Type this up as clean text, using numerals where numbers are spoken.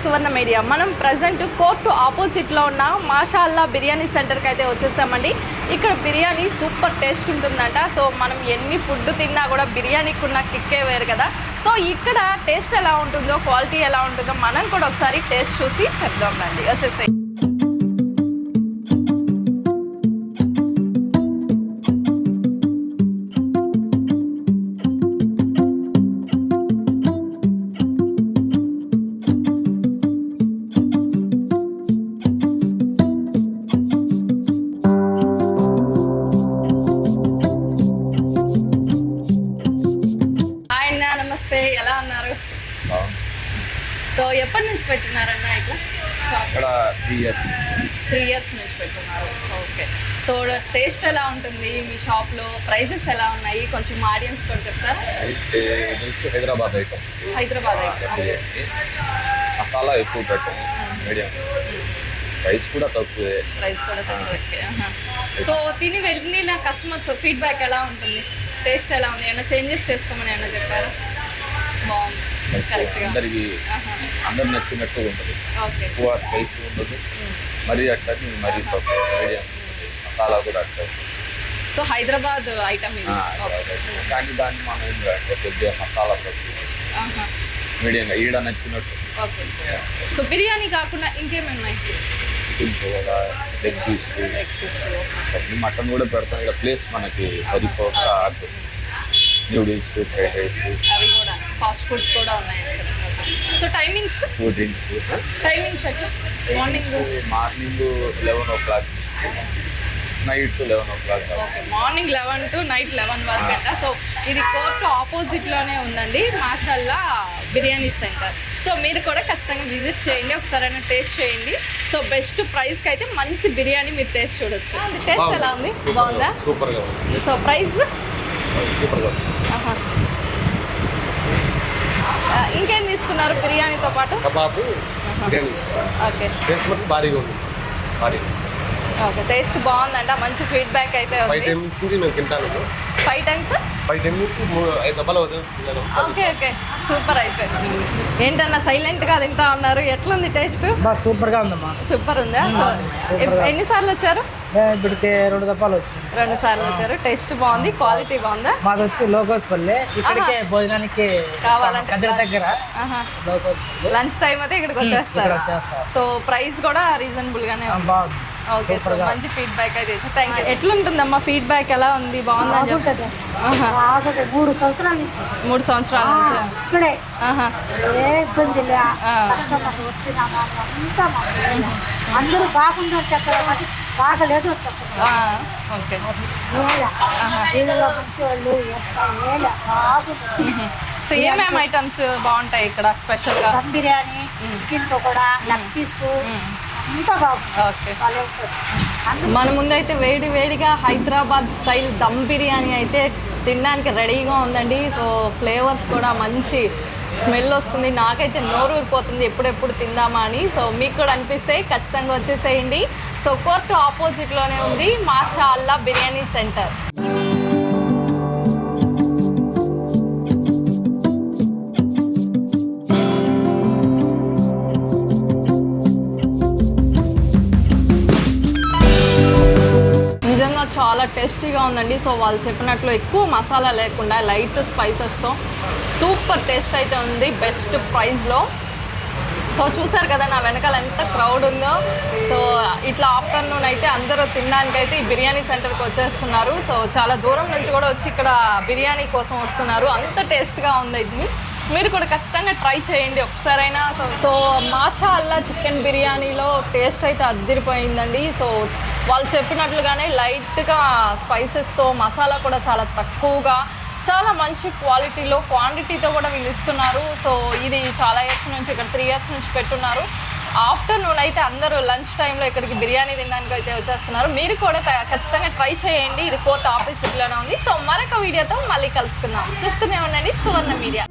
సువర్ణ media. మనం present court ఆపోజిట్లో ఉన్న మాషాల్లా బిర్యానీ సెంటర్కి అయితే వచ్చేసామండి. ఇక్కడ బిర్యానీ సూపర్ టేస్ట్ ఉంటుందంట. సో మనం ఎన్ని ఫుడ్ తిన్నా కూడా బిర్యానీకి ఉన్న కిక్కే వేరు కదా. సో ఇక్కడ టేస్ట్ ఎలా ఉంటుందో, క్వాలిటీ ఎలా ఉంటుందో మనం కూడా ఒకసారి టేస్ట్ చూసి చెప్దాం రండి. వచ్చేసాయి. నమస్తే, ఎలా ఉన్నారు? సో ఎప్పటి నుంచి పెట్టున్నారన్న ఇట్లా? ఇక్కడ 3 years నుంచి పెట్టున్నారు. So okay. సో టేస్ట్ ఎలా ఉంటుంది మీ షాప్లో? ప్రైజెస్ ఎలా ఉన్నాయి? కొంచెం ఆడియన్స్ కూడా చెప్తారా? హైదరాబాద్ ఐటమ్. హైదరాబాద్ ఐటమ్. మసాలా ఎక్కువ పెట్టాము, మీడియం. ప్రైస్ కూడా తక్కువే. సో తిని వెళ్ళిన కస్టమర్స్ ఫీడ్బ్యాక్ ఎలా ఉంటుంది? టేస్ట్ ఎలా ఉంది? ఏమైనా చేంజెస్ చేసుకోమని ఏమైనా చెప్పారా? బాగుంది, అందరికి అందరు నచ్చినట్టు ఉంటుంది. ఎక్కువ స్పైసీ ఉండదు, మరీ అట్లా మరీ తక్కువ, మీడియం. మసాలా కూడా అట్లా. సో హైదరాబాద్ ఐటమ్ ఇది. కానీ దాన్ని మనం ఏంటంటే కొద్దిగా మసాలా తక్కువ, మీడియంగా ఈడ నచ్చినట్టు. ఓకే. సో బిర్యానీ కాకుండా ఇంకేమున్నాయి? చికెన్ కూడా, లెగ్ పీస్, మటన్ కూడా పెడతాం. ఇక్కడ ప్లేస్ మనకి సరిపోక నూడిల్స్, ఫ్రైడ్ రైస్, అవి కూడా ఫాస్ట్ ఫుడ్స్ కూడా ఉన్నాయి. So timings? Cool drinks. Timings ఎట్లా? Morning 11 o'clock, night 11 o'clock. Okay, morning 11 to night 11 వరకు అంట. సో ఇది కోర్టు ఆపోజిట్లోనే ఉందండి మాషాల్లా బిర్యానీ సెంటర్. సో మీరు కూడా ఖచ్చితంగా విజిట్ చేయండి, ఒకసారి టేస్ట్ చేయండి. సో బెస్ట్ ప్రైస్కి అయితే మంచి బిర్యానీ మీరు టేస్ట్ చూడొచ్చు. అది టేస్ట్ ఎలా ఉంది? బాగుందా? సూపర్గా ఉంది. So price? సూపర్గా. ఇంకేం తీసుకున్నారు బిర్యానీతో పాటు? కబాబు, బిర్యానీ. ఓకే. టేస్ట్ మొత్తం భారీగా ఉంది. ఓకే, టేస్ట్ బాగుందంట. మంచి ఫీడ్బ్యాక్ అయితే ఉంది. 5 times మేము తింటాను. 5 times? 5 times 5 డబ్బాలు అవుతుంది. Okay okay, super. అయితే ఏంటన్నా సైలెంట్ గా తింటా ఉన్నారు? ఎట్లుంది టేస్ట్? సూపర్ గా ఉందమ్మా. సూపర్ ఉందా? సో ఎన్నిసార్లు వచ్చారు? ఇప్పటికి 2 దఫాలు వచ్చింది. 2 సార్లు వచ్చారు. టేస్ట్ బాగుంది, క్వాలిటీ బాగుందా? మాది వచ్చి లోకోస్పల్లి. ఇక్కడికే భోజనానికి కావాలంటే దగ్గర లంచ్ టైం అయితే ఇక్కడికి వచ్చేస్తారు. సో ప్రైస్ కూడా రీజనబుల్ గానే బాగుంది. ఓకే. సో మంచి ఫీడ్బ్యాక్ అయితే ఇచ్చారు. Thank you. ఎట్లుంటుందమ్మా ఫీడ్బ్యాక్? ఎలా ఉంది? బాగుందని చెప్పి 3 సంవత్సరాల నుంచి 3 సంవత్సరాల నుంచి ఇక్కడే ఏ ఇబ్బంది లే. వచ్చినామా అందరూ బాగుందని చెప్పారు, బాగలేదు చెప్పారు. ఓకే. సో ఏమేమి ఐటమ్స్ బాగుంటాయి ఇక్కడ స్పెషల్ గా? Dum biryani, chicken pakoda, leg piece అంతా బాగుంది. ఓకే. మన ముందైతే వేడి వేడిగా హైదరాబాద్ స్టైల్ దమ్ బిర్యానీ అయితే తినడానికి రెడీగా ఉందండి. సో ఫ్లేవర్స్ కూడా మంచి స్మెల్ వస్తుంది. నాకైతే నోరు ఊరిపోతుంది ఎప్పుడెప్పుడు తిందామా అని. సో మీకు కూడా అనిపిస్తే ఖచ్చితంగా వచ్చేసేయండి. సో కోర్టు ఆపోజిట్లోనే ఉంది మాషాల్లా బిర్యానీ సెంటర్. నిజంగా చాలా టేస్టీగా ఉందండి. సో వాళ్ళు చెప్పినట్లు ఎక్కువ మసాలా లేకుండా లైట్ స్పైసెస్తో సూపర్ టేస్ట్ అయితే ఉంది, బెస్ట్ ప్రైస్లో. సో చూసారు కదా నా వెనకాల ఎంత క్రౌడ్ ఉందో. సో ఇట్లా ఆఫ్టర్నూన్ అయితే అందరూ తినడానికి అయితే ఈ బిర్యానీ సెంటర్కి వచ్చేస్తున్నారు. సో చాలా దూరం నుంచి కూడా వచ్చి ఇక్కడ బిర్యానీ కోసం వస్తున్నారు. అంత టేస్ట్గా ఉంది ఇది. మీరు కూడా ఖచ్చితంగా ట్రై చేయండి ఒకసారైనా. సో మాషాల్లా చికెన్ బిర్యానీలో టేస్ట్ అయితే అద్దిరిపోయిందండి. సో వాళ్ళు చెప్పినట్లుగానే లైట్గా స్పైసెస్తో, మసాలా కూడా చాలా తక్కువగా, చాలా మంచి క్వాలిటీలో, క్వాంటిటీతో కూడా వీళ్ళు ఇస్తున్నారు. సో ఇది చాలా ఇయర్స్ నుంచి, ఇక్కడ 3 years నుంచి పెట్టున్నారు. ఆఫ్టర్నూన్ అయితే అందరూ లంచ్ టైంలో ఇక్కడికి బిర్యానీ తినడానికి అయితే వచ్చేస్తున్నారు. మీరు కూడా ఖచ్చితంగా ట్రై చేయండి. ఇది కోర్టు ఆపోజిట్లోనే ఉంది. సో మరొక వీడియోతో మళ్ళీ కలుసుకుందాం. చూస్తూనే ఉండండి సువర్ణ మీడియా.